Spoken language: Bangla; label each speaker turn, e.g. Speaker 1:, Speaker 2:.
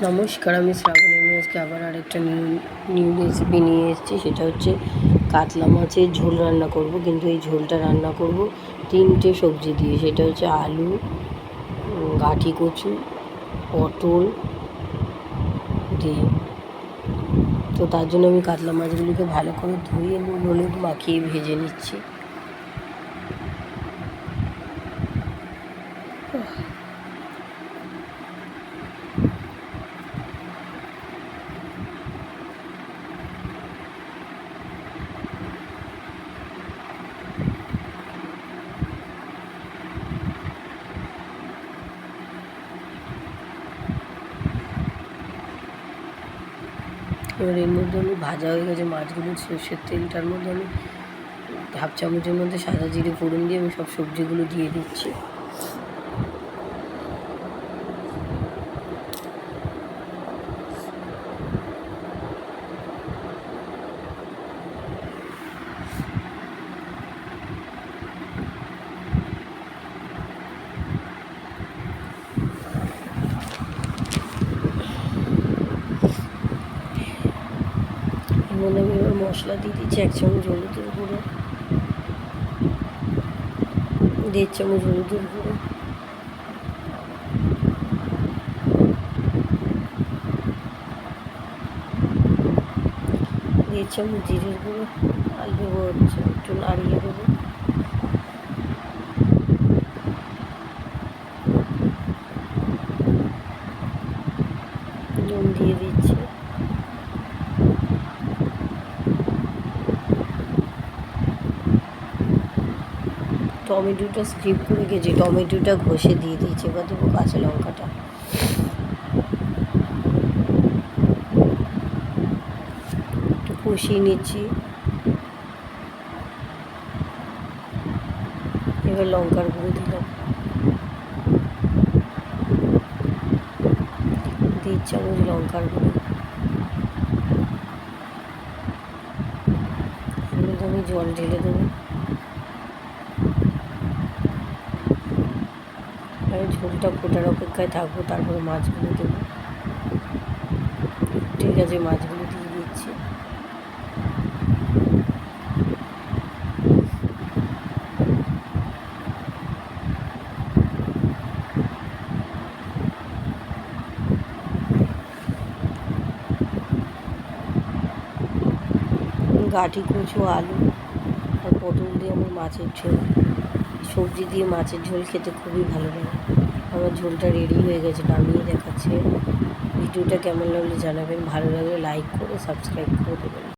Speaker 1: নমস্কার, আমি শ্রাবণী। আমি আজকে আবার আরেকটা নিউ রেসিপি নিয়ে এসেছি। সেটা হচ্ছে কাতলা মাছের ঝোল রান্না করব। কিন্তু এই ঝোলটা রান্না করব 3টে সবজি দিয়ে। সেটা হচ্ছে আলু, গাঁঠি কচু, পটল দিয়ে। তো তার জন্য আমি কাতলা মাছগুলিকে ভালো করে ধুয়ে নুন হলুদ মাখিয়ে ভেজে নিচ্ছি। এবার এর মধ্যে আমি ভাজা হয়ে গেছে মাছগুলো, সর্ষের তেলটার মধ্যে আমি হাফ চামচের মধ্যে সাদা জিরে ফোড়ন দিয়ে আমি সব সবজিগুলো দিয়ে দিচ্ছি। এর মধ্যে আমি এবার মশলা দিয়ে দিচ্ছি 1 চামচ হলুদের গুঁড়ো, 1.5 চামচ হলুদের গুঁড়ো, 1.5 চামচ জিরের গুঁড়ো আর দেবো হচ্ছে একটু নাড়িয়ে দেবো। নুন দিয়ে দিচ্ছি। টমেটোটা স্কিপ করে গেছি, টমেটোটা ঘষে দিয়ে দিয়েছি। এবার দেবো কাঁচা লঙ্কাটা। একটু কষিয়ে নিচ্ছি। এবার লঙ্কার গুঁড়ো দিলাম, 1.5 চামচ লঙ্কার গুঁড়ো। এর মধ্যে আমি জল ঢেলে দেবো। আমি ঝোলটা ফোটার অপেক্ষায় থাকবো, তারপরে মাছগুলো দেবো। ঠিক আছে, মাছগুলো দিয়ে দিচ্ছি। গাঁঠি কচু, আলু আর পটল দিয়ে আমার মাছের ঝোল, সবজি দিয়ে মাছের ঝোল খেতে খুবই ভালো লাগে। আমার ঝোলটা রেডি হয়ে গেছে, নামিয়ে দেখাচ্ছে। ভিডিওটা কেমন লাগলো জানাবেন, ভালো লাগলে লাইক করে সাবস্ক্রাইব করে দেবেন।